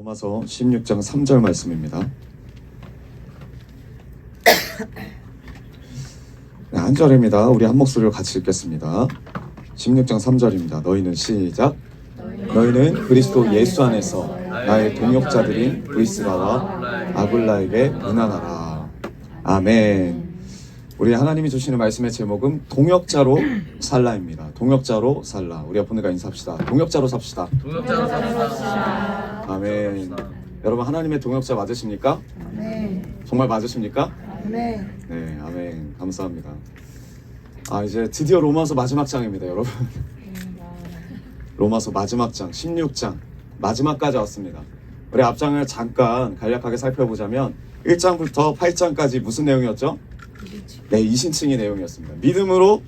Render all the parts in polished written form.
로마서 16장 3절 말씀입니다. 한 절입니다. 우리 한 목소리로 같이 읽겠습니다. 16장 3절입니다. 너희는 시작. 너희는 그리스도 예수 안에서 나의 동역자들인 브리스가와 아굴라에게 문안하라. 아멘. 우리 하나님이 주시는 말씀의 제목은 동역자로 살라입니다. 동역자로 살라. 우리 옆에 분들과 인사합시다. 동역자로 삽시다. 동역자로 삽시다. 아멘. 여러분 하나님의 동역자 맞으십니까? 네. 정말 맞으십니까? 네. 네, 아멘. 감사합니다. 이제 드디어 로마서 마지막 장입니다, 여러분. 로마서 마지막 장, 16장 마지막까지 왔습니다. 우리 앞장을 잠깐 간략하게 살펴보자면 1장부터 8장까지 무슨 내용이었죠? 네, 이신칭의 내용이었습니다. 믿음으로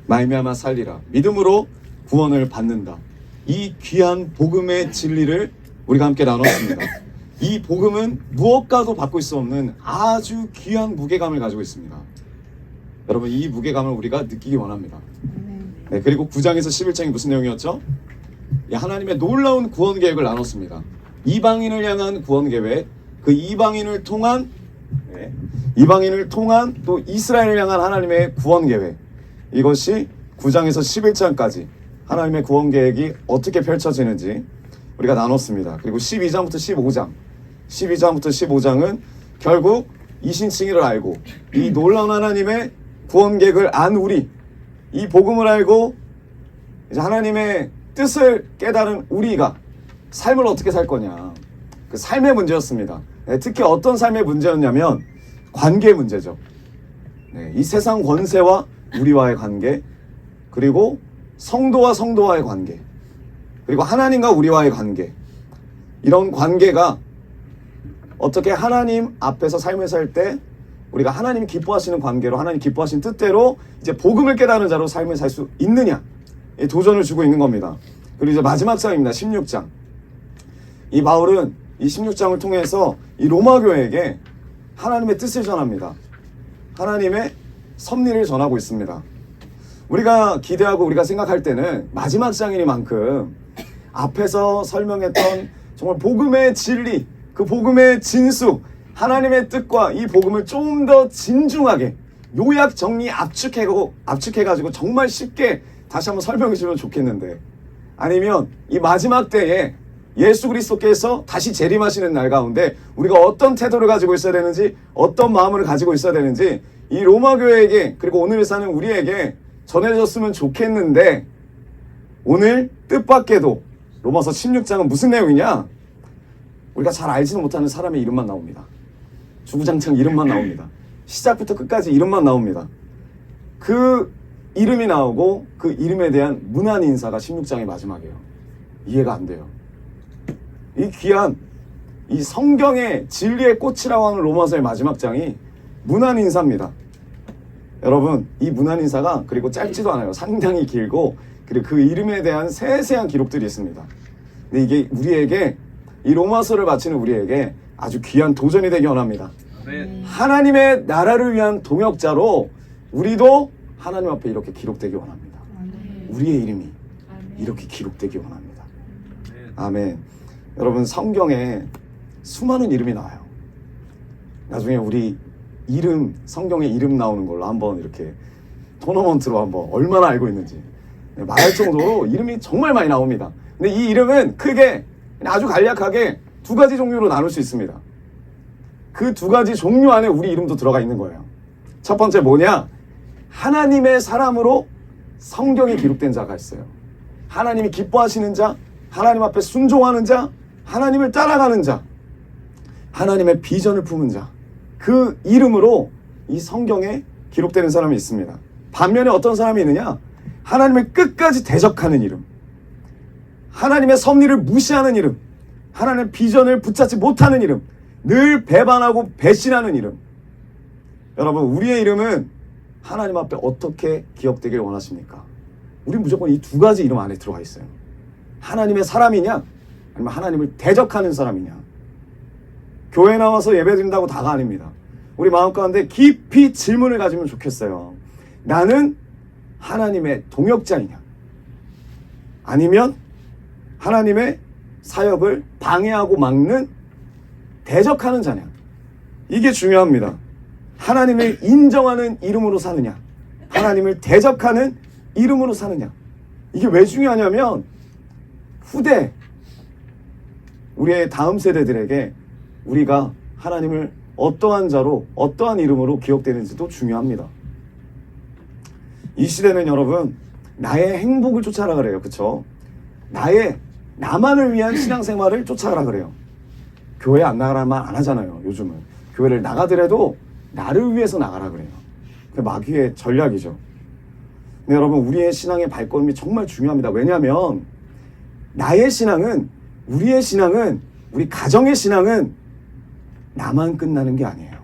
말미암아 살리라. 믿음으로 구원을 받는다. 이 귀한 복음의 진리를 우리가 함께 나눴습니다. 이 복음은 무엇과도 바꿀 수 없는 아주 귀한 무게감을 가지고 있습니다. 여러분 이 무게감을 우리가 느끼기 원합니다. 네, 그리고 9장에서 11장이 무슨 내용이었죠? 하나님의 놀라운 구원 계획을 나눴습니다. 이방인을 향한 구원 계획, 그 이방인을 통한 또 이스라엘을 향한 하나님의 구원 계획, 이것이 9장에서 11장까지 하나님의 구원 계획이 어떻게 펼쳐지는지 우리가 나눴습니다. 그리고 12장부터 15장은 결국 이신칭의를 알고 이 놀라운 하나님의 구원 계획을 안 우리, 이 복음을 알고 이제 하나님의 뜻을 깨달은 우리가 삶을 어떻게 살 거냐, 그 삶의 문제였습니다. 특히 어떤 삶의 문제였냐면 관계의 문제죠. 이 세상 권세와 우리와의 관계, 그리고 성도와의 관계, 그리고 하나님과 우리와의 관계, 이런 관계가 어떻게 하나님 앞에서 삶을 살 때 우리가 하나님 기뻐하시는 관계로, 하나님 기뻐하시는 뜻대로 이제 복음을 깨달은 자로 삶을 살 수 있느냐, 이 도전을 주고 있는 겁니다. 그리고 이제 마지막 장입니다. 16장. 이 바울은 이 16장을 통해서 이 로마 교회에게 하나님의 뜻을 전합니다. 하나님의 섭리를 전하고 있습니다. 우리가 기대하고 우리가 생각할 때는 마지막 장이니만큼 앞에서 설명했던 정말 복음의 진리, 그 복음의 진수, 하나님의 뜻과 이 복음을 좀 더 진중하게 요약 정리 압축해가지고 정말 쉽게 다시 한번 설명해 주면 좋겠는데, 아니면 이 마지막 때에 예수 그리스도께서 다시 재림하시는 날 가운데 우리가 어떤 태도를 가지고 있어야 되는지, 어떤 마음을 가지고 있어야 되는지 이 로마 교회에게, 그리고 오늘 사는 우리에게 전해졌으면 좋겠는데, 오늘 뜻밖에도 로마서 16장은 무슨 내용이냐? 우리가 잘 알지도 못하는 사람의 이름만 나옵니다. 주구장창 이름만 나옵니다. 시작부터 끝까지 이름만 나옵니다. 그 이름이 나오고 그 이름에 대한 문안 인사가 16장의 마지막이에요. 이해가 안 돼요. 이 귀한 이 성경의 진리의 꽃이라고 하는 로마서의 마지막 장이 문안 인사입니다. 여러분 이 문안 인사가 그리고 짧지도 않아요. 상당히 길고, 그리고 그 이름에 대한 세세한 기록들이 있습니다. 근데 이게 우리에게, 이 로마서를 바치는 우리에게 아주 귀한 도전이 되기 원합니다. 아멘. 하나님의 나라를 위한 동역자로 우리도 하나님 앞에 이렇게 기록되기 원합니다. 우리의 이름이 이렇게 기록되기 원합니다. 아멘. 여러분 성경에 수많은 이름이 나와요. 나중에 우리 이름, 성경에 이름 나오는 걸로 한번 이렇게 토너먼트로 한번 얼마나 알고 있는지 말할 정도로 이름이 정말 많이 나옵니다. 근데 이 이름은 크게 아주 간략하게 두 가지 종류로 나눌 수 있습니다. 그 두 가지 종류 안에 우리 이름도 들어가 있는 거예요. 첫 번째 뭐냐? 하나님의 사람으로 성경에 기록된 자가 있어요. 하나님이 기뻐하시는 자, 하나님 앞에 순종하는 자, 하나님을 따라가는 자, 하나님의 비전을 품은 자, 그 이름으로 이 성경에 기록되는 사람이 있습니다. 반면에 어떤 사람이 있느냐? 하나님을 끝까지 대적하는 이름, 하나님의 섭리를 무시하는 이름, 하나님의 비전을 붙잡지 못하는 이름, 늘 배반하고 배신하는 이름. 여러분 우리의 이름은 하나님 앞에 어떻게 기억되길 원하십니까? 우린 무조건 이 두 가지 이름 안에 들어가 있어요. 하나님의 사람이냐, 아니면 하나님을 대적하는 사람이냐. 교회 나와서 예배드린다고 다가 아닙니다. 우리 마음 가운데 깊이 질문을 가지면 좋겠어요. 나는 하나님의 동역자이냐, 아니면 하나님의 사역을 방해하고 막는 대적하는 자냐. 이게 중요합니다. 하나님을 인정하는 이름으로 사느냐, 하나님을 대적하는 이름으로 사느냐. 이게 왜 중요하냐면 후대 우리의 다음 세대들에게 우리가 하나님을 어떠한 자로 어떠한 이름으로 기억되는지도 중요합니다. 이 시대는 여러분 나의 행복을 쫓아라 그래요. 그쵸? 나만을 위한 신앙생활을 쫓아라 그래요. 교회 안 나가라는 말 안 하잖아요. 요즘은 교회를 나가더라도 나를 위해서 나가라 그래요. 그게 마귀의 전략이죠. 근데 여러분 우리의 신앙의 발걸음이 정말 중요합니다. 왜냐하면 나의 신앙은, 우리의 신앙은, 우리 가정의 신앙은 나만 끝나는 게 아니에요.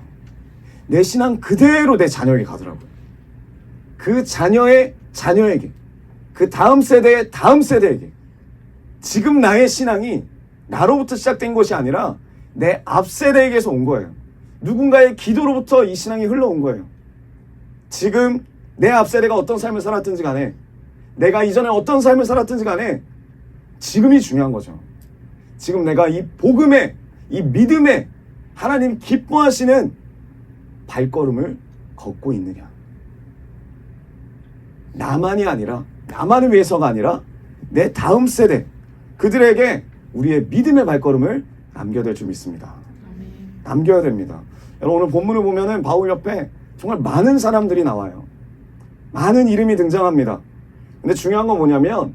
내 신앙 그대로 내 자녀에게 가더라고요. 그 자녀의 자녀에게, 그 다음 세대의 다음 세대에게. 지금 나의 신앙이 나로부터 시작된 것이 아니라 내 앞세대에게서 온 거예요. 누군가의 기도로부터 이 신앙이 흘러온 거예요. 지금 내 앞세대가 어떤 삶을 살았든지 간에, 내가 이전에 어떤 삶을 살았든지 간에 지금이 중요한 거죠. 지금 내가 이 복음의, 이 믿음의 하나님 기뻐하시는 발걸음을 걷고 있느냐. 나만이 아니라, 나만을 위해서가 아니라 내 다음 세대, 그들에게 우리의 믿음의 발걸음을 남겨야 될 줄 믿습니다. 남겨야 됩니다. 여러분 오늘 본문을 보면은 바울 옆에 정말 많은 사람들이 나와요. 많은 이름이 등장합니다. 근데 중요한 건 뭐냐면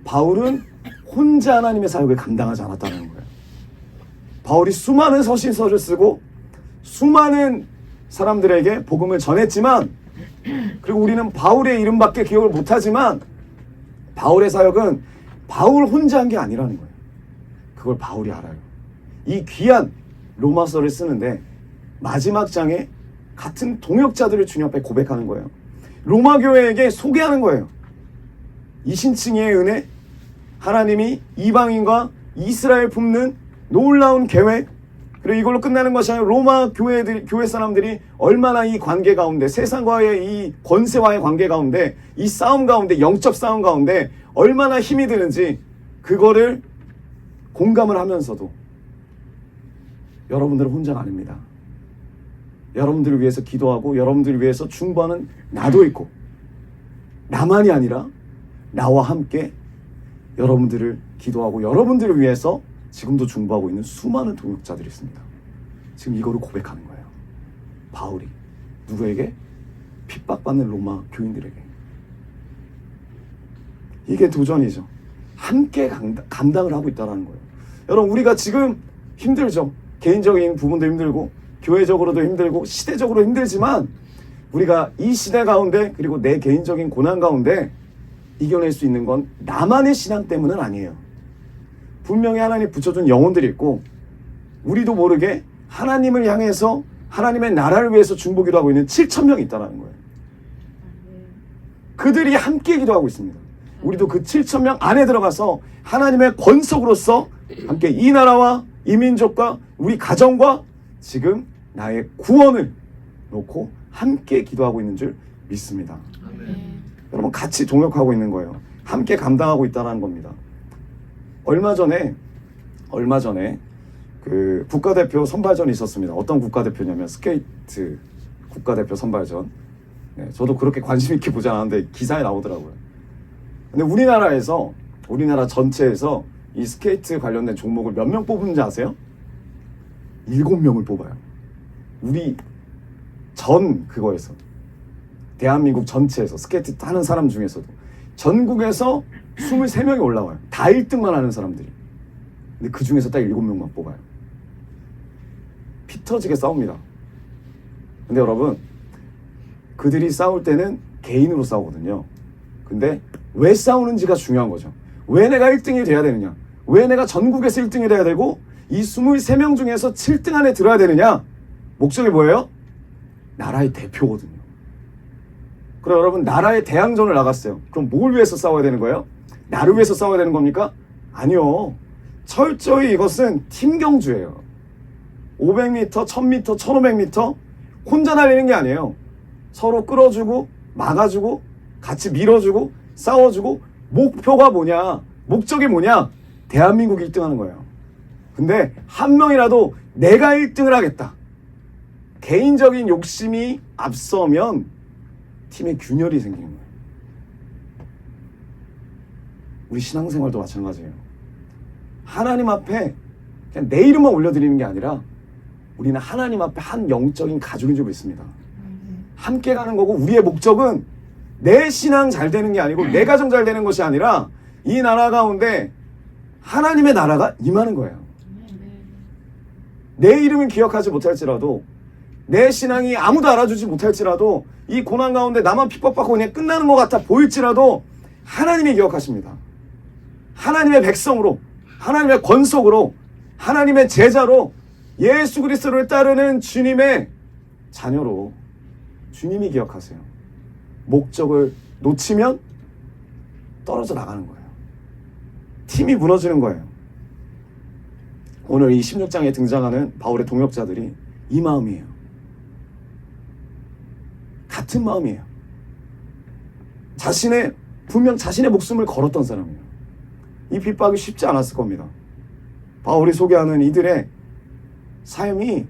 바울은 혼자 하나님의 사역을 감당하지 않았다는 거예요. 바울이 수많은 서신서를 쓰고 수많은 사람들에게 복음을 전했지만, 그리고 우리는 바울의 이름밖에 기억을 못하지만 바울의 사역은 바울 혼자 한 게 아니라는 거예요. 그걸 바울이 알아요. 이 귀한 로마서를 쓰는데 마지막 장에 같은 동역자들을 주님 앞에 고백하는 거예요. 로마 교회에게 소개하는 거예요. 이신칭의 은혜, 하나님이 이방인과 이스라엘 품는 놀라운 계획, 그리고 이걸로 끝나는 것이 아니라 로마 교회 사람들이 얼마나 이 관계 가운데, 세상과의 이 권세와의 관계 가운데, 이 싸움 가운데, 영적 싸움 가운데 얼마나 힘이 드는지 그거를 공감을 하면서도 여러분들은 혼자가 아닙니다. 여러분들을 위해서 기도하고 여러분들을 위해서 중보하는 나도 있고, 나만이 아니라 나와 함께 여러분들을 기도하고 여러분들을 위해서 지금도 중보하고 있는 수많은 동역자들이 있습니다. 지금 이거를 고백하는 거예요. 바울이 누구에게? 핍박받는 로마 교인들에게. 이게 도전이죠. 함께 감당을 하고 있다는 거예요. 여러분 우리가 지금 힘들죠. 개인적인 부분도 힘들고 교회적으로도 힘들고 시대적으로 힘들지만 우리가 이 시대 가운데, 그리고 내 개인적인 고난 가운데 이겨낼 수 있는 건 나만의 신앙 때문은 아니에요. 분명히 하나님 붙여준 영혼들이 있고 우리도 모르게 하나님을 향해서 하나님의 나라를 위해서 중보기도 하고 있는 7,000명이 있다는 거예요. 그들이 함께 기도하고 있습니다. 우리도 그 7,000명 안에 들어가서 하나님의 권속으로서 함께 이 나라와 이 민족과 우리 가정과 지금 나의 구원을 놓고 함께 기도하고 있는 줄 믿습니다. 여러분 같이 동역하고 있는 거예요. 함께 감당하고 있다는 겁니다. 얼마 전에 그 국가대표 선발전이 있었습니다. 어떤 국가대표냐면 스케이트 국가대표 선발전. 네, 저도 그렇게 관심 있게 보지 않았는데 기사에 나오더라고요. 근데 우리나라 전체에서 이 스케이트 관련된 종목을 몇 명 뽑는지 아세요? 7명을 뽑아요. 우리 그거에서 대한민국 전체에서 스케이트 타는 사람 중에서도 전국에서 23명이 올라와요. 다 1등만 하는 사람들이. 근데 그 중에서 딱 7명만 뽑아요. 피 터지게 싸웁니다. 근데 여러분 그들이 싸울 때는 개인으로 싸우거든요. 근데 왜 싸우는지가 중요한 거죠. 왜 내가 1등이 돼야 되느냐, 왜 내가 전국에서 1등이 돼야 되고 이 23명 중에서 7등 안에 들어야 되느냐. 목적이 뭐예요? 나라의 대표거든요. 그럼 여러분 나라의 대항전을 나갔어요. 그럼 뭘 위해서 싸워야 되는 거예요? 나를 위해서 싸워야 되는 겁니까? 아니요. 철저히 이것은 팀 경주예요. 500m, 1000m, 1500m 혼자 달리는 게 아니에요. 서로 끌어주고 막아주고 같이 밀어주고 싸워주고, 목표가 뭐냐, 목적이 뭐냐, 대한민국 1등 하는 거예요. 근데 한 명이라도 내가 1등을 하겠다. 개인적인 욕심이 앞서면 팀에 균열이 생기는 거예요. 우리 신앙생활도 마찬가지예요. 하나님 앞에 그냥 내 이름만 올려드리는 게 아니라 우리는 하나님 앞에 한 영적인 가족인 줄 믿습니다. 함께 가는 거고 우리의 목적은 내 신앙 잘 되는 게 아니고 내 가정 잘 되는 것이 아니라 이 나라 가운데 하나님의 나라가 임하는 거예요. 내 이름을 기억하지 못할지라도 내 신앙이 아무도 알아주지 못할지라도 이 고난 가운데 나만 핍박받고 그냥 끝나는 것 같아 보일지라도 하나님이 기억하십니다. 하나님의 백성으로, 하나님의 권속으로, 하나님의 제자로, 예수 그리스도를 따르는 주님의 자녀로 주님이 기억하세요. 목적을 놓치면 떨어져 나가는 거예요. 팀이 무너지는 거예요. 오늘 이 16장에 등장하는 바울의 동역자들이 이 마음이에요. 같은 마음이에요. 분명 자신의 목숨을 걸었던 사람이에요. 이 핍박이 쉽지 않았을 겁니다. 바울이 소개하는 이들의 삶이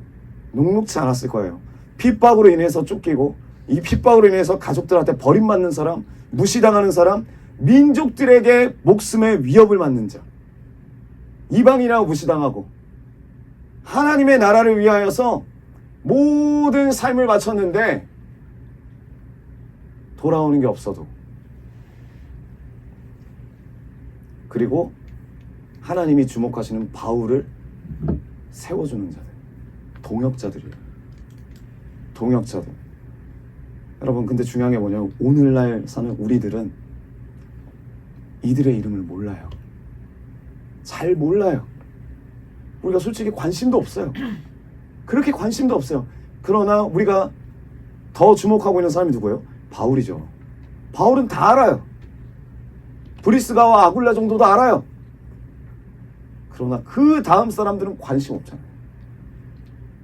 녹록지 않았을 거예요. 핍박으로 인해서 쫓기고 이 핍박으로 인해서 가족들한테 버림받는 사람, 무시당하는 사람, 민족들에게 목숨의 위협을 맞는 자, 이방이라고 무시당하고 하나님의 나라를 위하여서 모든 삶을 바쳤는데 돌아오는 게 없어도, 그리고 하나님이 주목하시는 바울을 세워주는 자들, 동역자들이에요. 동역자들. 여러분, 근데 중요한 게 뭐냐면 오늘날 사는 우리들은 이들의 이름을 몰라요. 잘 몰라요. 우리가 솔직히 관심도 없어요. 그렇게 관심도 없어요. 그러나 우리가 더 주목하고 있는 사람이 누구예요? 바울이죠. 바울은 다 알아요. 브리스가와 아굴라 정도도 알아요. 그러나 그 다음 사람들은 관심 없잖아요.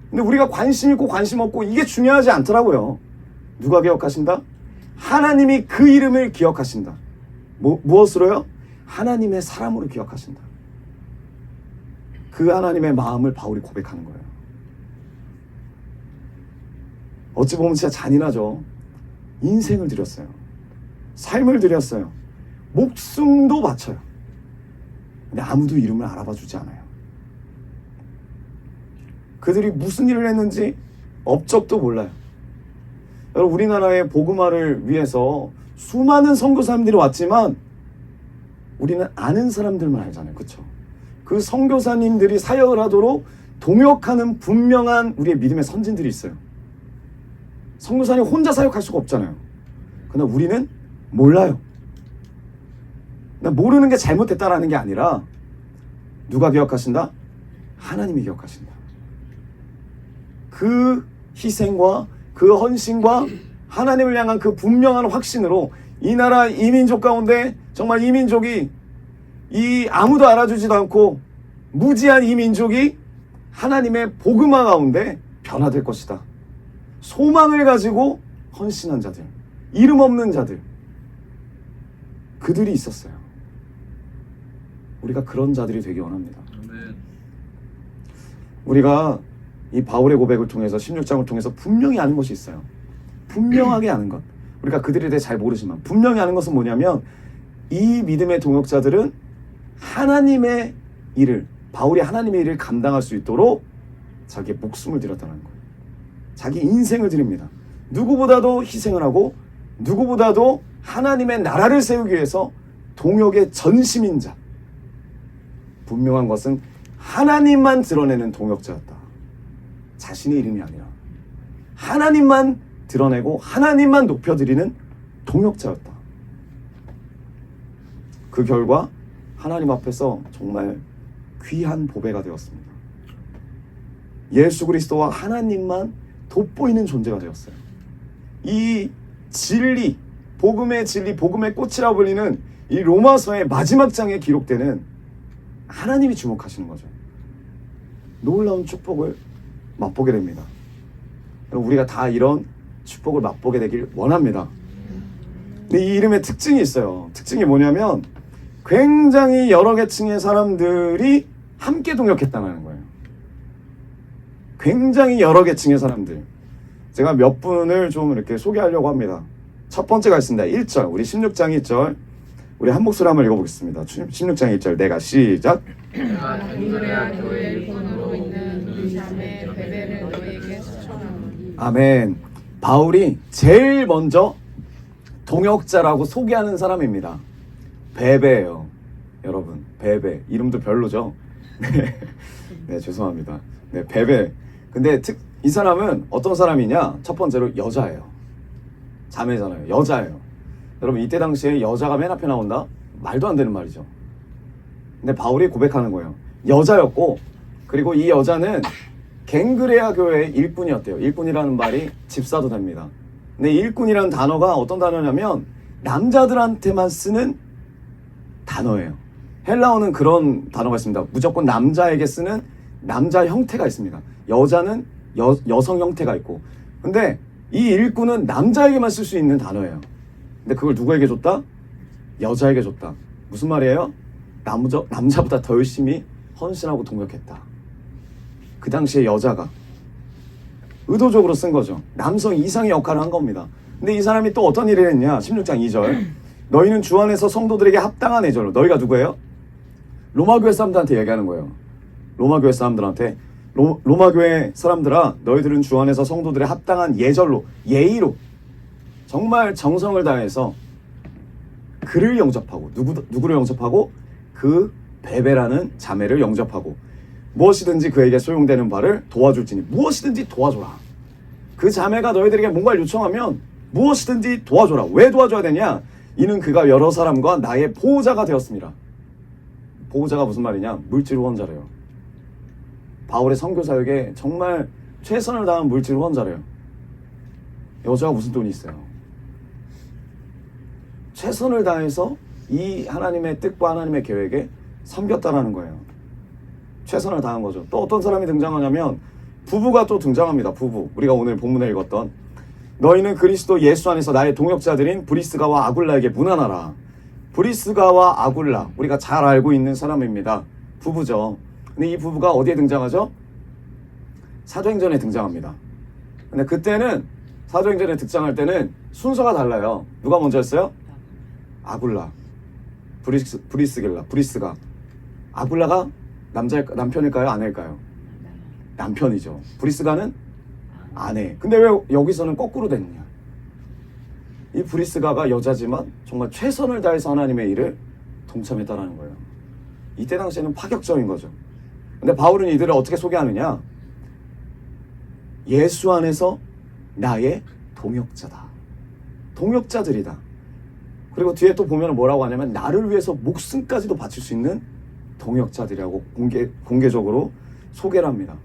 근데 우리가 관심 있고 관심 없고 이게 중요하지 않더라고요. 누가 기억하신다? 하나님이 그 이름을 기억하신다. 무엇으로요? 하나님의 사람으로 기억하신다. 그 하나님의 마음을 바울이 고백하는 거예요. 어찌 보면 진짜 잔인하죠. 인생을 드렸어요. 삶을 드렸어요. 목숨도 바쳐요. 근데 아무도 이름을 알아봐 주지 않아요. 그들이 무슨 일을 했는지 업적도 몰라요. 여러분, 우리나라의 복음화를 위해서 수많은 선교사님들이 왔지만 우리는 아는 사람들만 알잖아요. 그렇죠? 그 선교사님들이 사역을 하도록 동역하는 분명한 우리의 믿음의 선진들이 있어요. 선교사님 혼자 사역할 수가 없잖아요. 그러나 우리는 몰라요. 모르는 게 잘못됐다라는 게 아니라 누가 기억하신다? 하나님이 기억하신다. 그 희생과 그 헌신과 하나님을 향한 그 분명한 확신으로 이 나라 이 민족 가운데 정말 이 민족이 이 아무도 알아주지도 않고 무지한 이 민족이 하나님의 복음화 가운데 변화될 것이다. 소망을 가지고 헌신한 자들, 이름 없는 자들, 그들이 있었어요. 우리가 그런 자들이 되기 원합니다. 우리가 이 바울의 고백을 통해서 16장을 통해서 분명히 아는 것이 있어요. 분명하게 아는 것. 우리가 그들에 대해 잘 모르지만 분명히 아는 것은 뭐냐면 이 믿음의 동역자들은 하나님의 일을, 바울이 하나님의 일을 감당할 수 있도록 자기의 목숨을 드렸다는 거예요. 자기 인생을 드립니다. 누구보다도 희생을 하고 누구보다도 하나님의 나라를 세우기 위해서 동역의 전심인 자. 분명한 것은 하나님만 드러내는 동역자였다. 자신의 이름이 아니라 하나님만 드러내고 하나님만 높여드리는 동역자였다. 그 결과 하나님 앞에서 정말 귀한 보배가 되었습니다. 예수 그리스도와 하나님만 돋보이는 존재가 되었어요. 이 진리, 복음의 진리, 복음의 꽃이라 불리는 이 로마서의 마지막 장에 기록되는 하나님이 주목하시는 거죠. 놀라운 축복을 맛보게 됩니다. 우리가 다 이런 축복을 맛보게 되길 원합니다. 근데 이 이름의 특징이 있어요. 특징이 뭐냐면 굉장히 여러 계층의 사람들이 함께 동역했다는 거예요. 굉장히 여러 계층의 사람들. 제가 몇 분을 좀 이렇게 소개하려고 합니다. 첫 번째가 있습니다. 1절, 우리 16장 1절. 우리 한 목소리 한번 읽어보겠습니다. 16장 1절, 내가 시작. 내가 갱그레아 교회 일꾼으로 있는 우리 자매 베베를 너에게 추천하노니. 아멘. 바울이 제일 먼저 동역자라고 소개하는 사람입니다. 베베예요. 여러분, 베베. 이름도 별로죠? 네, 죄송합니다. 네, 베베. 근데 이 사람은 어떤 사람이냐? 첫 번째로 여자예요. 자매잖아요. 여자예요. 여러분, 이때 당시에 여자가 맨 앞에 나온다? 말도 안 되는 말이죠. 근데 바울이 고백하는 거예요. 여자였고, 그리고 이 여자는 갱그레아 교회의 일꾼이었대요. 일꾼이라는 말이 집사도 됩니다. 근데 일꾼이라는 단어가 어떤 단어냐면 남자들한테만 쓰는 단어예요. 헬라어는 그런 단어가 있습니다. 무조건 남자에게 쓰는 남자 형태가 있습니다. 여자는 여성 형태가 있고. 근데 이 일꾼은 남자에게만 쓸 수 있는 단어예요. 근데 그걸 누구에게 줬다? 여자에게 줬다. 무슨 말이에요? 남자보다 더 열심히 헌신하고 동역했다. 그 당시에 여자가 의도적으로 쓴 거죠. 남성 이상의 역할을 한 겁니다. 근데 이 사람이 또 어떤 일을 했냐? 16장 2절. 너희는 주 안에서 성도들에게 합당한 예절로. 너희가 누구예요? 로마교회 사람들한테 얘기하는 거예요. 로마교회 사람들한테. 로마교회 사람들아, 너희들은 주 안에서 성도들의 합당한 예절로, 예의로 정말 정성을 다해서 그를 영접하고, 누구를 영접하고? 그 베베라는 자매를 영접하고 무엇이든지 그에게 소용되는 바를 도와줄지니. 무엇이든지 도와줘라. 그 자매가 너희들에게 뭔가를 요청하면 무엇이든지 도와줘라. 왜 도와줘야 되냐? 이는 그가 여러 사람과 나의 보호자가 되었습니다. 보호자가 무슨 말이냐? 물질 후원자래요. 바울의 선교 사역에 정말 최선을 다한 물질 후원자래요. 여자가 무슨 돈이 있어요? 최선을 다해서 이 하나님의 뜻과 하나님의 계획에 섬겼다라는 거예요. 최선을 다한 거죠. 또 어떤 사람이 등장하냐면 부부가 또 등장합니다. 부부. 우리가 오늘 본문에 읽었던 너희는 그리스도 예수 안에서 나의 동역자들인 브리스가와 아굴라에게 문안하라. 브리스가와 아굴라, 우리가 잘 알고 있는 사람입니다. 부부죠. 근데 이 부부가 어디에 등장하죠? 사도행전에 등장합니다. 근데 그때는 사도행전에 등장할 때는 순서가 달라요. 누가 먼저였어요? 아굴라, 브리스가. 아굴라가 남편일까요? 아내일까요? 남편이죠. 브리스가는 아내. 근데 왜 여기서는 거꾸로 됐느냐? 이 브리스가가 여자지만 정말 최선을 다해서 하나님의 일을 동참했다라는 거예요. 이때 당시에는 파격적인 거죠. 근데 바울은 이들을 어떻게 소개하느냐? 예수 안에서 나의 동역자다. 동역자들이다. 그리고 뒤에 또 보면 뭐라고 하냐면 나를 위해서 목숨까지도 바칠 수 있는 동역자들이라고 공개적으로 소개를 합니다.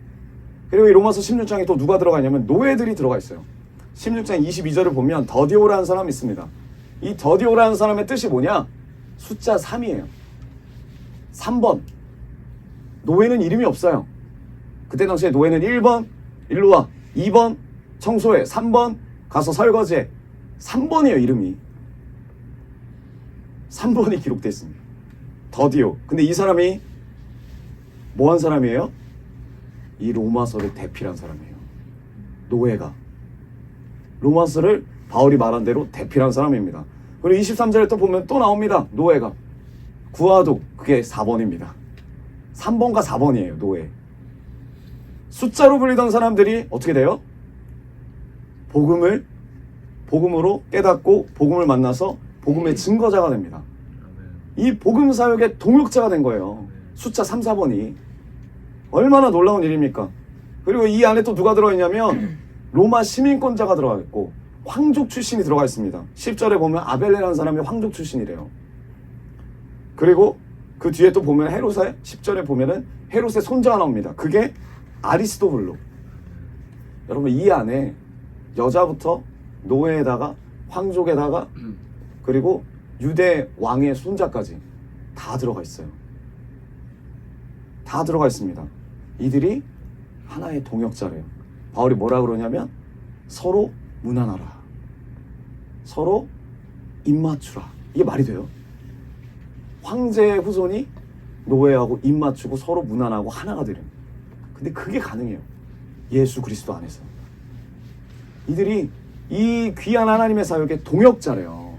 그리고 이 로마서 16장에 또 누가 들어가 있냐면 노예들이 들어가 있어요. 16장 22절을 보면 더디오라는 사람이 있습니다. 이 더디오라는 사람의 뜻이 뭐냐? 숫자 3이에요. 3번. 노예는 이름이 없어요. 그때 당시에 노예는 1번 일로 와, 2번 청소해, 3번 가서 설거지해. 3번이에요 이름이. 3번이 기록되어 있습니다. 더디오. 근데 이 사람이 뭐한 사람이에요? 이 로마서를 대필한 사람이에요. 노예가 로마서를 바울이 말한 대로 대필한 사람입니다. 그리고 23절에 또 보면 또 나옵니다. 노예가 구아도, 그게 4번입니다. 3번과 4번이에요. 노예. 숫자로 불리던 사람들이 어떻게 돼요? 복음으로 깨닫고 복음을 만나서 복음의 증거자가 됩니다. 이 복음 사역의 동역자가 된 거예요. 숫자 3, 4번이. 얼마나 놀라운 일입니까? 그리고 이 안에 또 누가 들어있냐면 로마 시민권자가 들어가 있고 황족 출신이 들어가 있습니다. 10절에 보면 아벨레라는 사람이 황족 출신이래요. 그리고 그 뒤에 또 보면 헤롯의 10절에 보면은 헤롯의 손자가 나옵니다. 그게 아리스도블로. 여러분 이 안에 여자부터 노예에다가 황족에다가 그리고 유대 왕의 손자까지 다 들어가 있어요. 다 들어가 있습니다. 이들이 하나의 동역자래요. 바울이 뭐라 그러냐면 서로 문안하라. 서로 입맞추라. 이게 말이 돼요? 황제의 후손이 노예하고 입 맞추고 서로 무난하고 하나가 되는. 근데 그게 가능해요. 예수 그리스도 안에서. 이들이 이 귀한 하나님의 사역의 동역자래요.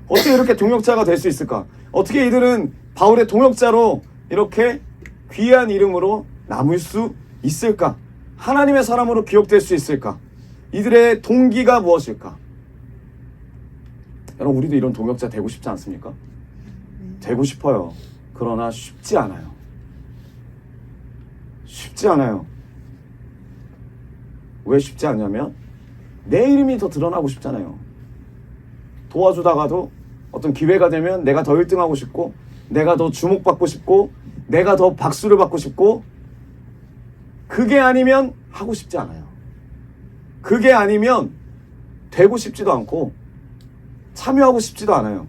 어떻게 이렇게 동역자가 될 수 있을까? 어떻게 이들은 바울의 동역자로 이렇게 귀한 이름으로 남을 수 있을까? 하나님의 사람으로 기억될 수 있을까? 이들의 동기가 무엇일까? 여러분, 우리도 이런 동역자 되고 싶지 않습니까? 되고 싶어요. 그러나 쉽지 않아요. 쉽지 않아요. 왜 쉽지 않냐면 내 이름이 더 드러나고 싶잖아요. 도와주다가도 어떤 기회가 되면 내가 더 1등하고 싶고, 내가 더 주목받고 싶고, 내가 더 박수를 받고 싶고, 그게 아니면 하고 싶지 않아요. 그게 아니면 되고 싶지도 않고 참여하고 싶지도 않아요.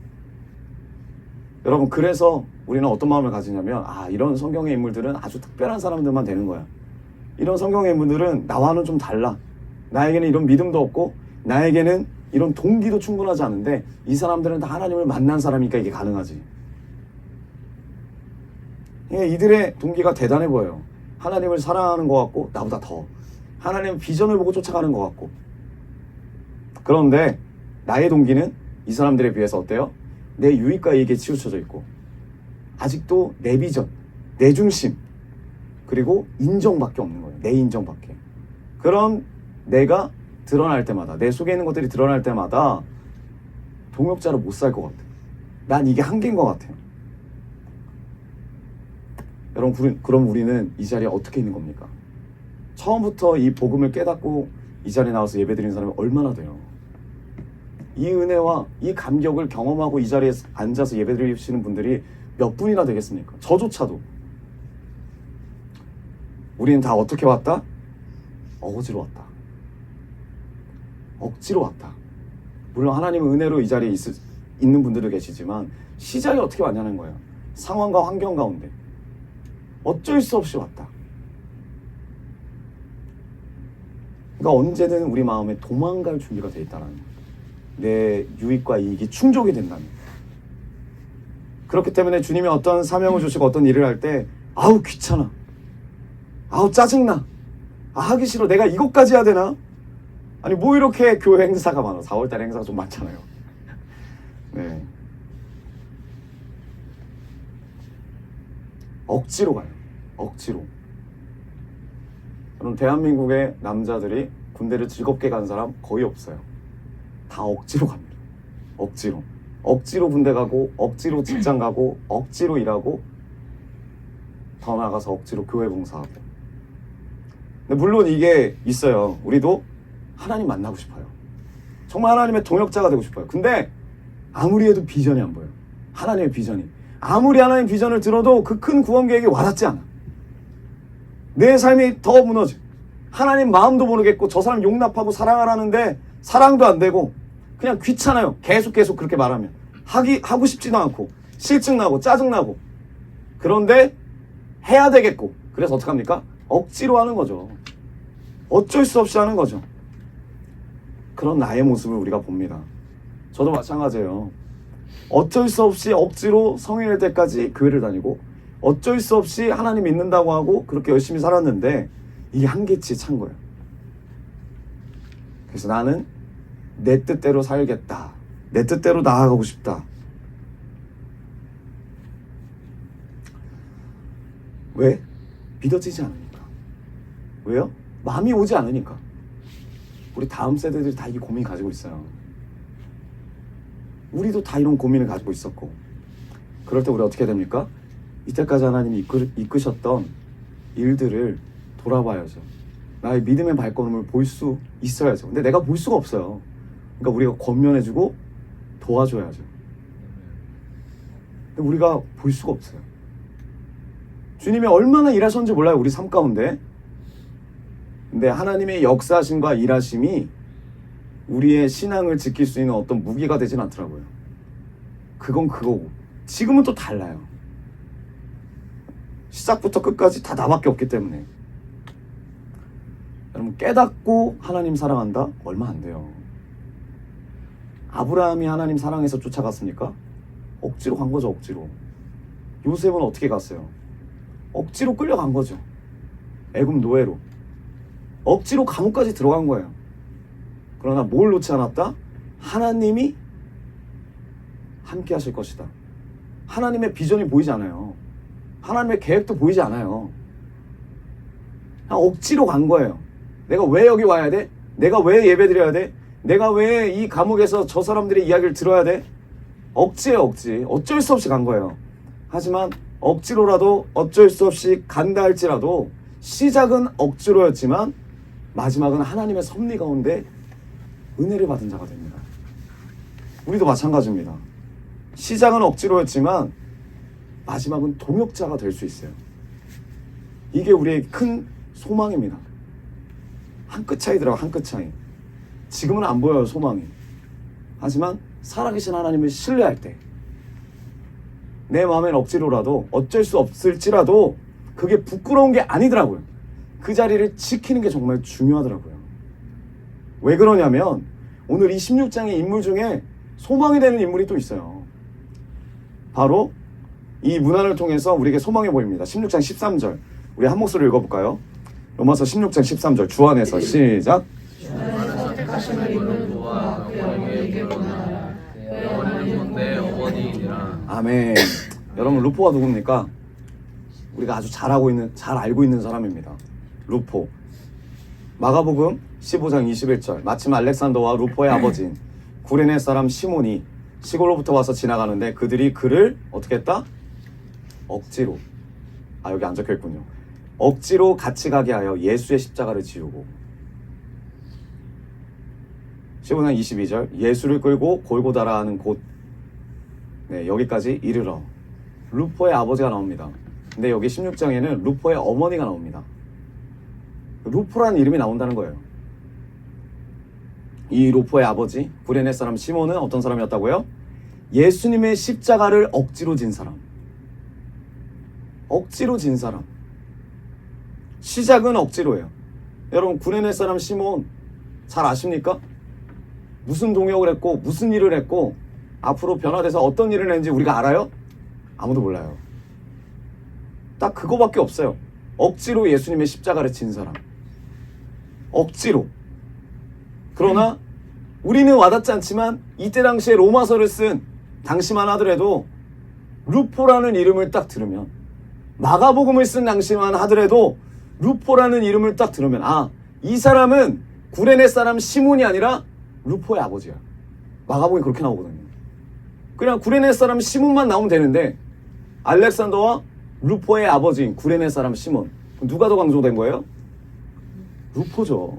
여러분, 그래서 우리는 어떤 마음을 가지냐면, 이런 성경의 인물들은 아주 특별한 사람들만 되는 거야. 이런 성경의 인물들은 나와는 좀 달라. 나에게는 이런 믿음도 없고 나에게는 이런 동기도 충분하지 않은데 이 사람들은 다 하나님을 만난 사람이니까 이게 가능하지. 이들의 동기가 대단해 보여요. 하나님을 사랑하는 것 같고, 나보다 더 하나님의 비전을 보고 쫓아가는 것 같고. 그런데 나의 동기는 이 사람들에 비해서 어때요? 내 유익과 이익에 치우쳐져 있고, 아직도 내 비전, 내 중심, 그리고 인정밖에 없는 거예요. 내 인정밖에. 그런 내가 드러날 때마다, 내 속에 있는 것들이 드러날 때마다 동역자로 못 살 것 같아요. 난 이게 한계인 것 같아요. 여러분, 그럼 우리는 이 자리에 어떻게 있는 겁니까? 처음부터 이 복음을 깨닫고 이 자리에 나와서 예배드리는 사람이 얼마나 돼요? 이 은혜와 이 감격을 경험하고 이 자리에 앉아서 예배드리시는 분들이 몇 분이나 되겠습니까? 저조차도. 우리는 다 어떻게 왔다? 억지로 왔다. 억지로 왔다. 물론 하나님은 은혜로 이 자리에 있는 분들도 계시지만 시작이 어떻게 왔냐는 거예요. 상황과 환경 가운데 어쩔 수 없이 왔다. 그러니까 언제든 우리 마음에 도망갈 준비가 돼 있다는 거예요. 내 유익과 이익이 충족이 된다면. 그렇기 때문에 주님이 어떤 사명을 주시고 어떤 일을 할 때 아우 귀찮아, 아우 짜증나, 하기 싫어, 내가 이것까지 해야 되나? 아니 뭐 이렇게 교회 행사가 많아. 4월달에 행사가 좀 많잖아요. 네. 억지로 가요. 억지로. 여러분, 대한민국의 남자들이 군대를 즐겁게 간 사람 거의 없어요. 다 억지로 갑니다. 억지로. 억지로 군대 가고, 억지로 직장 가고, 억지로 일하고, 더 나아가서 억지로 교회 봉사하고. 근데 물론 이게 있어요. 우리도 하나님 만나고 싶어요. 정말 하나님의 동역자가 되고 싶어요. 근데 아무리 해도 비전이 안 보여요. 하나님의 비전이. 아무리 하나님 비전을 들어도 그 큰 구원 계획이 와닿지 않아. 내 삶이 더 무너져. 하나님 마음도 모르겠고 저 사람 용납하고 사랑하라는데 사랑도 안 되고 그냥 귀찮아요. 계속 그렇게 말하면. 하고 싶지도 않고 실증나고 짜증나고. 그런데 해야 되겠고. 그래서 어떡합니까? 억지로 하는 거죠. 어쩔 수 없이 하는 거죠. 그런 나의 모습을 우리가 봅니다. 저도 마찬가지예요. 어쩔 수 없이 억지로 성인이 될 때까지 교회를 다니고 어쩔 수 없이 하나님 믿는다고 하고 그렇게 열심히 살았는데 이게 한계치에 찬 거예요. 그래서 나는 내 뜻대로 살겠다. 내 뜻대로 나아가고 싶다. 왜? 믿어지지 않으니까. 왜요? 마음이 오지 않으니까. 우리 다음 세대들이 다 이 고민 가지고 있어요. 우리도 다 이런 고민을 가지고 있었고. 그럴 때 우리 어떻게 됩니까? 이때까지 하나님이 이끄셨던 일들을 돌아봐야죠. 나의 믿음의 발걸음을 볼 수 있어야죠. 근데 내가 볼 수가 없어요. 그러니까 우리가 권면해주고 도와줘야죠. 근데 우리가 볼 수가 없어요. 주님이 얼마나 일하셨는지 몰라요. 우리 삶 가운데. 근데 하나님의 역사하심과 일하심이 우리의 신앙을 지킬 수 있는 어떤 무기가 되진 않더라고요. 그건 그거고. 지금은 또 달라요. 시작부터 끝까지 다 나밖에 없기 때문에. 여러분, 깨닫고 하나님 사랑한다? 얼마 안 돼요. 아브라함이 하나님 사랑해서 쫓아갔습니까? 억지로 간 거죠, 억지로. 요셉은 어떻게 갔어요? 억지로 끌려간 거죠. 애굽 노예로. 억지로 감옥까지 들어간 거예요. 그러나 뭘 놓지 않았다? 하나님이 함께 하실 것이다. 하나님의 비전이 보이지 않아요. 하나님의 계획도 보이지 않아요. 그냥 억지로 간 거예요. 내가 왜 여기 와야 돼? 내가 왜 예배 드려야 돼? 내가 왜 이 감옥에서 저 사람들의 이야기를 들어야 돼? 억지예요, 억지. 어쩔 수 없이 간 거예요. 하지만 억지로라도 어쩔 수 없이 간다 할지라도 시작은 억지로였지만 마지막은 하나님의 섭리 가운데 은혜를 받은 자가 됩니다. 우리도 마찬가지입니다. 시작은 억지로였지만 마지막은 동역자가 될 수 있어요. 이게 우리의 큰 소망입니다. 한 끗 차이더라고요. 한 끗 차이. 지금은 안 보여요, 소망이. 하지만 살아계신 하나님을 신뢰할 때 내 마음엔 억지로라도 어쩔 수 없을지라도 그게 부끄러운 게 아니더라고요. 그 자리를 지키는 게 정말 중요하더라고요. 왜 그러냐면 오늘 이 16장의 인물 중에 소망이 되는 인물이 또 있어요. 바로 이 문안을 통해서 우리에게 소망이 보입니다. 16장 13절 우리 한 목소리 읽어볼까요? 로마서 16장 13절 주 안에서 시작. 선택하심을 입은 부와 그 어머니에게 원하라. 그 어머니는 내 어머니이니라. 아멘. 여러분 루포가 누굽니까? 우리가 아주 잘 알고 있는 사람입니다. 루포. 마가복음 15장 21절 마침 알렉산더와 루포의 아버지인 구레네 사람 시몬이 시골로부터 와서 지나가는데 그들이 그를 어떻게 했다? 억지로. 여기 안 적혀있군요. 억지로 같이 가게 하여 예수의 십자가를 지우고 15장 22절 예수를 끌고 골고다라 하는 곳 여기까지 이르러 루포의 아버지가 나옵니다. 근데 여기 16장에는 루포의 어머니가 나옵니다. 루포라는 이름이 나온다는 거예요. 이 루포의 아버지 구레네 사람 시몬은 어떤 사람이었다고요? 예수님의 십자가를 억지로 진 사람. 억지로 진 사람. 시작은 억지로예요. 여러분 구레네 사람 시몬 잘 아십니까? 무슨 동역을 했고 무슨 일을 했고 앞으로 변화돼서 어떤 일을 했는지 우리가 알아요? 아무도 몰라요. 딱 그거밖에 없어요. 억지로 예수님의 십자가를 진 사람. 억지로. 그러나 우리는 와닿지 않지만 이때 당시에 로마서를 쓴 당시만 하더라도 루포라는 이름을 딱 들으면 마가복음을 쓴 당시만 하더라도 루포라는 이름을 딱 들으면 이 사람은 구레네 사람 시몬이 아니라 루포의 아버지야. 마가복음이 그렇게 나오거든요. 그냥 구레네 사람 시몬만 나오면 되는데 알렉산더와 루포의 아버지인 구레네 사람 시몬 누가 더 강조된 거예요? 루포죠.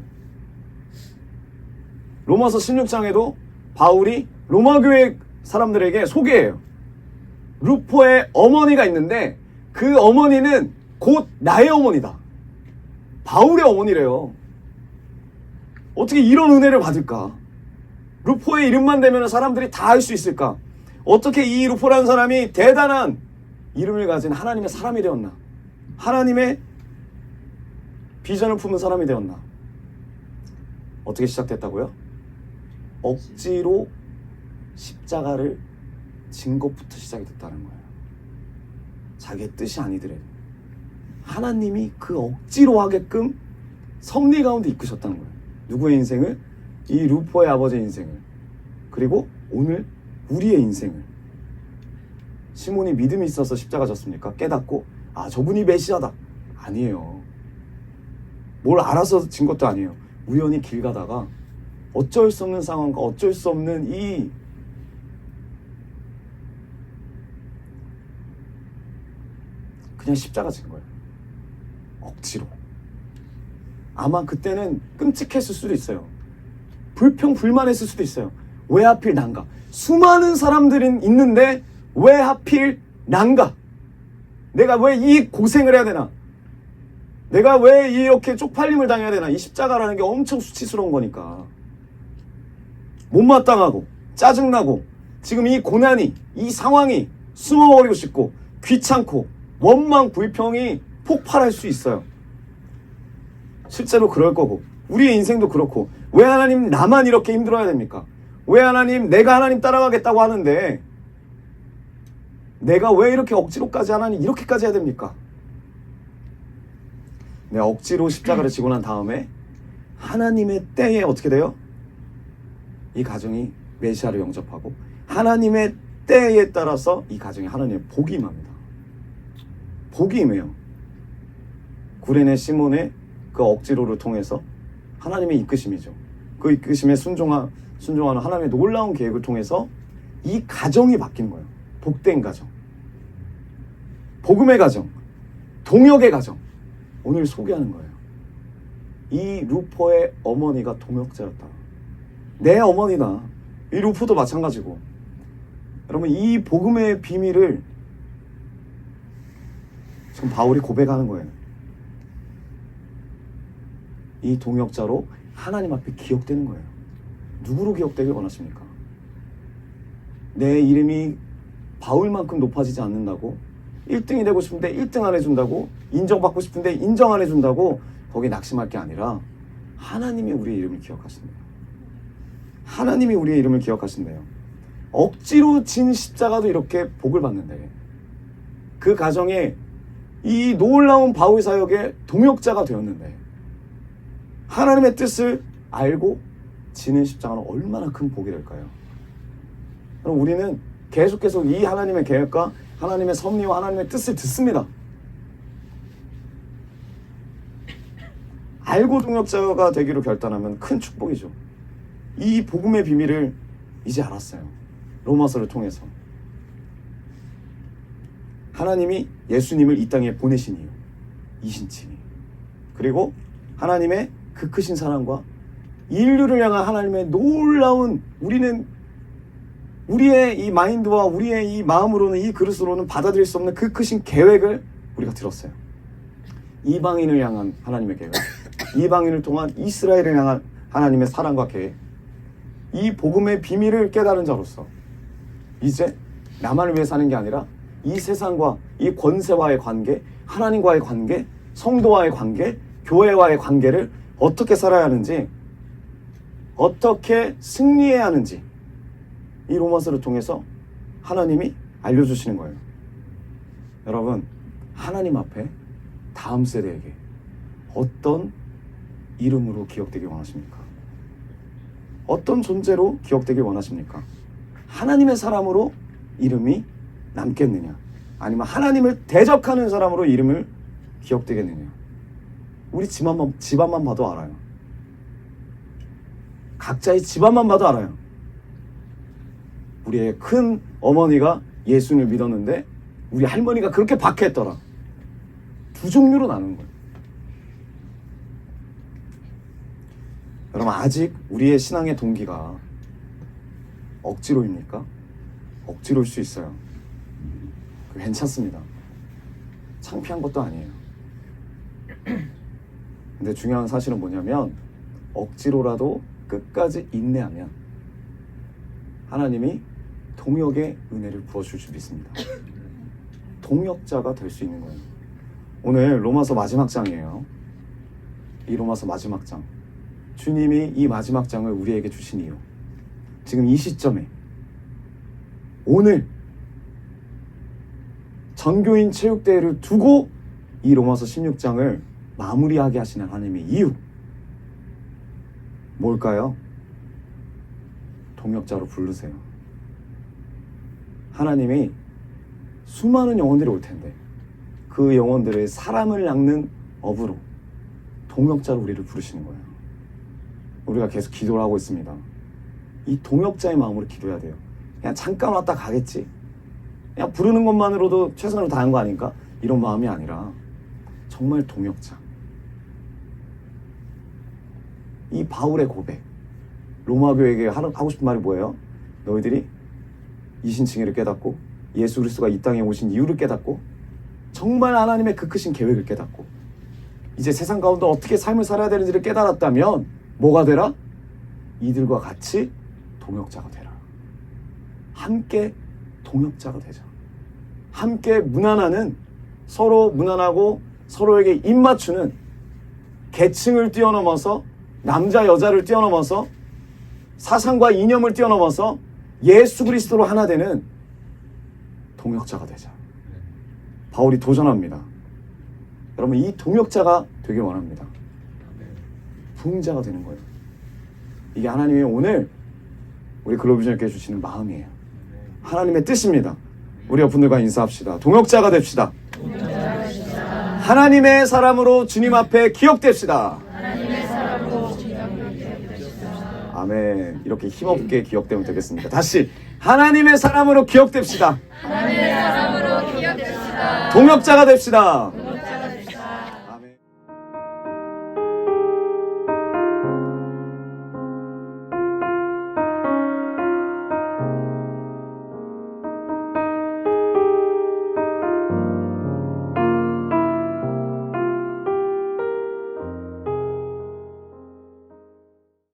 로마서 16장에도 바울이 로마교회 사람들에게 소개해요. 루포의 어머니가 있는데 그 어머니는 곧 나의 어머니다. 바울의 어머니래요. 어떻게 이런 은혜를 받을까? 루포의 이름만 대면 사람들이 다 알 수 있을까? 어떻게 이 루포라는 사람이 대단한 이름을 가진 하나님의 사람이 되었나? 하나님의 비전을 품은 사람이 되었나? 어떻게 시작됐다고요? 억지로 십자가를 진 것부터 시작이 됐다는 거예요. 자기의 뜻이 아니더라도 하나님이 그 억지로 하게끔 섭리 가운데 이끄셨다는 거예요. 누구의 인생을? 이 루포의 아버지의 인생을. 그리고 오늘 우리의 인생을. 시몬이 믿음이 있어서 십자가 졌습니까? 깨닫고 저분이 메시아다. 아니에요. 뭘 알아서 진 것도 아니에요. 우연히 길 가다가 어쩔 수 없는 상황과 어쩔 수 없는 이 그냥 십자가 진 거예요. 억지로. 아마 그때는 끔찍했을 수도 있어요. 불평불만했을 수도 있어요. 왜 하필 난가? 수많은 사람들이 있는데 왜 하필 난가? 내가 왜 이 고생을 해야 되나? 내가 왜 이렇게 쪽팔림을 당해야 되나? 이 십자가라는 게 엄청 수치스러운 거니까. 못마땅하고 짜증나고 지금 이 고난이 이 상황이 숨어버리고 싶고 귀찮고 원망 불평이 폭발할 수 있어요. 실제로 그럴 거고 우리의 인생도 그렇고 왜 하나님 나만 이렇게 힘들어야 됩니까? 왜 하나님 내가 하나님 따라가겠다고 하는데 내가 왜 이렇게 억지로까지 하나님 이렇게까지 해야 됩니까? 내가 억지로 십자가를 지고 난 다음에 하나님의 때에 어떻게 돼요? 이 가정이 메시아를 영접하고 하나님의 때에 따라서 이 가정에 하나님의 복이 임합니다. 복이 임해요. 구레네 시몬의 그 억지로를 통해서 하나님의 이끄심이죠. 그 이끄심에 순종하는 하나님의 놀라운 계획을 통해서 이 가정이 바뀌는 거예요. 복된 가정, 복음의 가정, 동역의 가정. 오늘 소개하는 거예요. 이 루포의 어머니가 동역자였다. 내 어머니다. 이 루포도 마찬가지고. 여러분, 이 복음의 비밀을 지금 바울이 고백하는 거예요. 이 동역자로 하나님 앞에 기억되는 거예요. 누구로 기억되길 원하십니까? 내 이름이 바울만큼 높아지지 않는다고, 1등이 되고 싶은데 1등 안 해준다고, 인정받고 싶은데 인정 안 해준다고 거기에 낙심할 게 아니라 하나님이 우리의 이름을 기억하신대요. 하나님이 우리의 이름을 기억하신대요. 억지로 진 십자가도 이렇게 복을 받는데, 그 가정에 이 놀라운 바울 사역의 동역자가 되었는데, 하나님의 뜻을 알고 지는 십자가는 얼마나 큰 복이 될까요? 그럼 우리는 계속해서 이 하나님의 계획과 하나님의 섭리와 하나님의 뜻을 듣습니다. 알고 동역자가 되기로 결단하면 큰 축복이죠. 이 복음의 비밀을 이제 알았어요. 로마서를 통해서. 하나님이 예수님을 이 땅에 보내신 이유, 이신칭이. 그리고 하나님의 그 크신 사랑과 인류를 향한 하나님의 놀라운, 우리의 이 마인드와 우리의 이 마음으로는, 이 그릇으로는 받아들일 수 없는 그 크신 계획을 우리가 들었어요. 이방인을 향한 하나님의 계획, 이방인을 통한 이스라엘을 향한 하나님의 사랑과 계획, 이 복음의 비밀을 깨달은 자로서 이제 나만을 위해 사는 게 아니라 이 세상과 이 권세와의 관계, 하나님과의 관계, 성도와의 관계, 교회와의 관계를 어떻게 살아야 하는지, 어떻게 승리해야 하는지, 이 로마서를 통해서 하나님이 알려주시는 거예요. 여러분, 하나님 앞에 다음 세대에게 어떤 이름으로 기억되길 원하십니까? 어떤 존재로 기억되길 원하십니까? 하나님의 사람으로 이름이 남겠느냐, 아니면 하나님을 대적하는 사람으로 이름을 기억되겠느냐? 우리 집안만 봐도 알아요. 각자의 집안만 봐도 알아요. 우리의 큰 어머니가 예수를 믿었는데 우리 할머니가 그렇게 박해했더라. 두 종류로 나누는 거예요. 여러분, 아직 우리의 신앙의 동기가 억지로입니까? 억지로일 수 있어요. 괜찮습니다. 창피한 것도 아니에요. 근데 중요한 사실은 뭐냐면, 억지로라도 끝까지 인내하면 하나님이 동역의 은혜를 부어줄 줄 믿습니다. 동역자가 될 수 있는 거예요. 오늘 로마서 마지막 장이에요. 이 로마서 마지막 장, 주님이 이 마지막 장을 우리에게 주신 이유, 지금 이 시점에 오늘 전교인 체육대회를 두고 이 로마서 16장을 마무리하게 하시는 하나님의 이유, 뭘까요? 동역자로 부르세요. 하나님이 수많은 영혼들이 올 텐데 그 영혼들을 사람을 낚는 업으로 동역자로 우리를 부르시는 거예요. 우리가 계속 기도를 하고 있습니다. 이 동역자의 마음으로 기도해야 돼요. 그냥 잠깐 왔다 가겠지, 그냥 부르는 것만으로도 최선을 다한 거 아닌가, 이런 마음이 아니라 정말 동역자. 이 바울의 고백, 로마 교회에게 하고 싶은 말이 뭐예요? 너희들이 이신칭의를 깨닫고 예수 그리스도가 이 땅에 오신 이유를 깨닫고 정말 하나님의 그 크신 계획을 깨닫고 이제 세상 가운데 어떻게 삶을 살아야 되는지를 깨달았다면 뭐가 되라? 이들과 같이 동역자가 되라. 함께 동역자가 되자. 함께 문안하는, 서로 문안하고 서로에게 입맞추는, 계층을 뛰어넘어서, 남자 여자를 뛰어넘어서, 사상과 이념을 뛰어넘어서 예수 그리스도로 하나 되는 동역자가 되자. 바울이 도전합니다. 여러분, 이 동역자가 되길 원합니다. 부흥자가 되는 거예요. 이게 하나님이 오늘 우리 글로비전에게 주시는 마음이에요. 하나님의 뜻입니다. 우리 옆분들과 인사합시다. 동역자가 됩시다. 하나님의 사람으로 주님 앞에 기억됩시다. 아멘. 이렇게 힘없게 기억되면 되겠습니다. 다시 하나님의 사람으로 기억됩시다. 동역자가 됩시다.